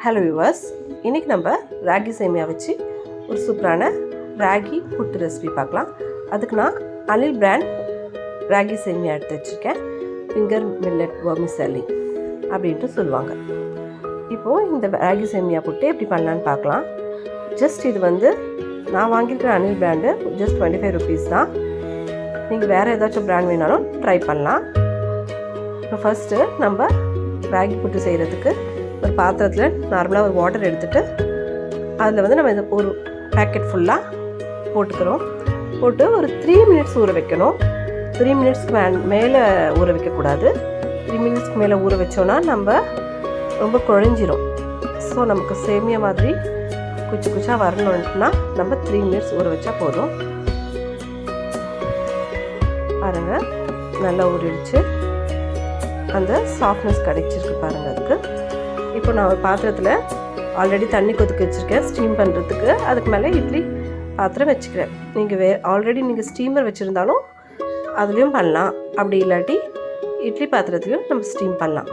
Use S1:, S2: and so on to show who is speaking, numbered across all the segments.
S1: Hello viewers, இன்றைக்கி நம்ம ராகி சேமியா வச்சு ஒரு சூப்பரான ராகி புட்டு ரெசிபி பார்க்கலாம். அதுக்கு நான் அனில் பிராண்ட் ராகி சேமியா எடுத்து வச்சுருக்கேன். ஃபிங்கர் மில்லட் வெர்மிசெல்லி அப்படின்ட்டு சொல்லுவாங்க. இப்போது இந்த ராகி சேமியா புட்டு எப்படி பண்ணலான்னு பார்க்கலாம். ஜஸ்ட் இது நான் வாங்கியிருக்கிற அனில் பிராண்டு ஜஸ்ட் 25 rupees தான். நீங்கள் வேறு ஏதாச்சும் பிராண்ட் வேணாலும் ட்ரை பண்ணலாம். இப்போ ஃபஸ்ட்டு நம்ம ராகி புட்டு செய்கிறதுக்கு ஒரு பாத்திரத்தில் நார்மலாக ஒரு வாட்டர் எடுத்துகிட்டு அதில் நம்ம இது ஒரு பேக்கெட் ஃபுல்லாக போட்டு ஒரு 3 minutes ஊற வைக்கணும். 3 minutesக்கு மேலே ஊற வைக்கக்கூடாது. 3 minutesக்கு மேலே ஊற வச்சோன்னா நம்ம ரொம்ப குழஞ்சிரும். ஸோ நமக்கு சேமியா மாதிரி குச்சி குச்சாக வரணுன்னா நம்ம 3 minutes ஊற வச்சா போதும். பாருங்கள், நல்லா ஊறிடுச்சு. அந்த சாஃப்ட்னஸ் கிடைச்சிருக்கு பாருங்கள். அதுக்கு இப்போ நான் ஒரு பாத்திரத்தில் ஆல்ரெடி தண்ணி கொதிக்க வச்சுருக்கேன் ஸ்டீம் பண்ணுறதுக்கு. அதுக்கு மேலே இட்லி பாத்திரம் வச்சுக்கிறேன். நீங்கள் ஆல்ரெடி நீங்கள் ஸ்டீமர் வச்சுருந்தாலும் அதுலேயும் பண்ணலாம். அப்படி இல்லாட்டி இட்லி பாத்திரத்துலையும் நம்ம ஸ்டீம் பண்ணலாம்.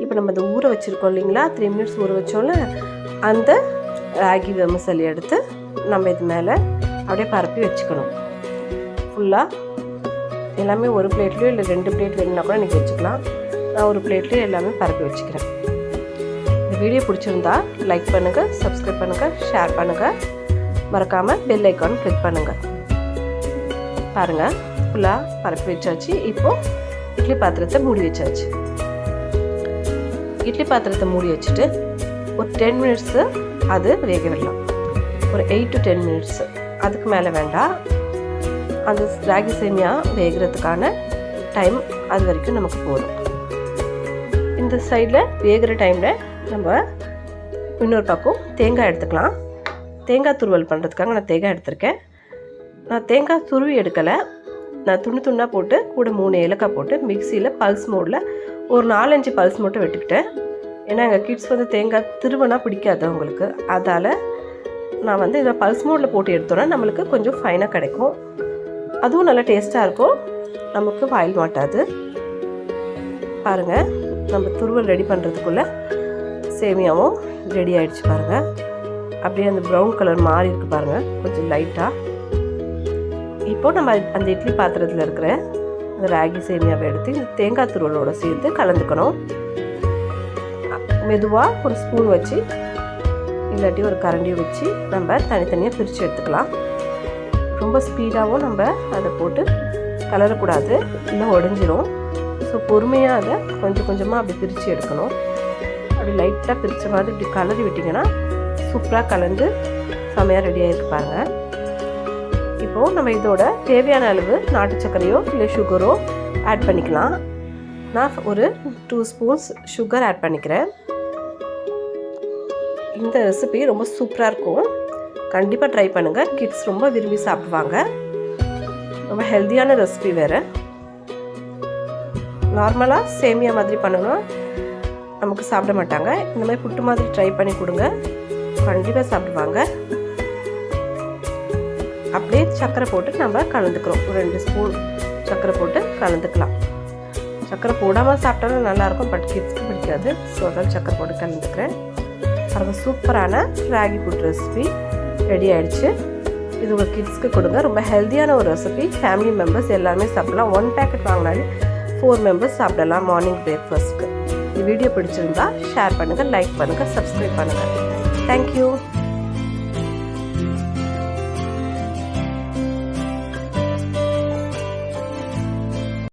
S1: இப்போ நம்ம அதை ஊற வச்சுருக்கோம் இல்லைங்களா, 3 minutes ஊற வச்சோன்னு அந்த ராகி வெர்மிசெல்லி எடுத்து நம்ம இது மேலே அப்படியே பரப்பி வச்சுக்கணும். ஃபுல்லாக எல்லாமே ஒரு பிளேட்லேயோ இல்லை 2 plate வேணுன்னா கூட நீங்கள் வச்சுக்கலாம். நான் ஒரு பிளேட்லேயே எல்லாமே பரப்பி வச்சுக்கிறேன். இந்த வீடியோ பிடிச்சிருந்தா லைக் பண்ணுங்கள், சப்ஸ்கிரைப் பண்ணுங்கள், ஷேர் பண்ணுங்கள், மறக்காமல் பெல் ஐக்கான் கிளிக் பண்ணுங்கள். பாருங்கள், ஃபுல்லாக பரப்பி வச்சாச்சு. இப்போது இட்லி பாத்திரத்தை மூடி வச்சாச்சு. இட்லி பாத்திரத்தை மூடி வச்சுட்டு ஒரு 10 minutes அது வேக விடலாம். ஒரு 8 to 10 minutes, அதுக்கு மேலே வேண்டாம். அந்த ராகி சேமியா வேகிறதுக்கான டைம் அது வரைக்கும் நமக்கு போதும். இந்த சைடில் வேகிற டைமில் நம்ம இன்னொரு பக்கம் தேங்காய் எடுத்துக்கலாம். தேங்காய் துருவல் பண்ணுறதுக்காக நான் தேங்காய் எடுத்திருக்கேன். நான் தேங்காய் துருவி எடுக்கலை. நான் துண்டாக போட்டு கூட 3 ஏலக்காய் போட்டு மிக்சியில் பல்ஸ் மோடில் ஒரு 4-5 பல்ஸ் மட்டும் வெட்டுக்கிட்டேன். ஏன்னா எங்கள் கிட்ஸ் தேங்காய் திருவனா பிடிக்காது அவங்களுக்கு. அதால் நான் இதை பல்ஸ் மோடில் போட்டு எடுத்தோன்னா நம்மளுக்கு கொஞ்சம் ஃபைனாக கிடைக்கும். அதுவும் நல்லா டேஸ்ட்டாக இருக்கும், நமக்கு வாயில் மாட்டாது. பாருங்கள், நம்ம துருவல் ரெடி பண்ணுறதுக்குள்ளே சேமியாவும் ரெடி ஆகிடுச்சு. பாருங்கள், அப்படியே அந்த ப்ரௌன் கலர் மாறி இருக்குது பாருங்கள், கொஞ்சம் லைட்டாக. இப்போது நம்ம அந்த இட்லி பாத்திரத்தில் இருக்கிற அந்த ராகி சேமியாவை எடுத்து இந்த தேங்காய் துருவலோடு சேர்த்து கலந்துக்கணும். மெதுவாக ஒரு ஸ்பூன் வச்சு இல்லாட்டி ஒரு கரண்டியை வச்சு நம்ம தனித்தனியாக பிரித்து எடுத்துக்கலாம். ரொம்ப ஸ்பீடாகவும் நம்ம அதை போட்டு கலரக்கூடாது, இல்லை உடஞ்சிரும். ஸோ பொறுமையாக அதை கொஞ்சம் கொஞ்சமாக அப்படி பிரித்து எடுக்கணும். அப்படி லைட்டாக பிரித்த மாதிரி இப்படி கலரி விட்டிங்கன்னா சூப்பராக கலந்து செமையாக ரெடியாக இருக்கு பாருங்கள். இப்போது நம்ம இதோட தேவையான அளவு நாட்டு சர்க்கரையோ இல்லை சுகரோ ஆட் பண்ணிக்கலாம். நான் ஒரு 2 spoons சுகர் ஆட் பண்ணிக்கிறேன். இந்த ரெசிபி ரொம்ப சூப்பராக இருக்கும், கண்டிப்பாக ட்ரை பண்ணுங்கள். கிட்ஸ் ரொம்ப விரும்பி சாப்பிடுவாங்க. ரொம்ப ஹெல்த்தியான ரெசிபி வேறு. நார்மலாக சேமியா மாதிரி பண்ணணும் நமக்கு சாப்பிட மாட்டாங்க. இந்த மாதிரி புட்டு மாதிரி ட்ரை பண்ணி கொடுங்க, கண்டிப்பாக சாப்பிடுவாங்க. அப்படியே சர்க்கரை போட்டு நம்ம கலந்துக்கிறோம். ஒரு 2 spoon சர்க்கரை போட்டு கலந்துக்கலாம். சர்க்கரை போடாமல் சாப்பிட்டாலும் நல்லாயிருக்கும், பட் கிட்ஸ்க்கு பிடிக்காது. ஸோ அதான் சர்க்கரை போட்டு கலந்துக்கிறேன். அது சூப்பரான ராகி புட்டு ரெசிபி ரெடி ஆகிடுச்சு. இது உங்கள் கிட்ஸ்க்கு கொடுங்க. ரொம்ப ஹெல்த்தியான ஒரு ரெசிபி. ஃபேமிலி மெம்பர்ஸ் எல்லாருமே சாப்பிடலாம். 1 packet வாங்கினாலே 4 members சாப்பிடலாம் மார்னிங் பிரேக்ஃபாஸ்ட்க்கு. இந்த வீடியோ பிடிச்சிருந்தா ஷேர் பண்ணுங்கள், லைக் பண்ணுங்கள், சப்ஸ்கிரைப் பண்ணுங்கள். தேங்க்யூ.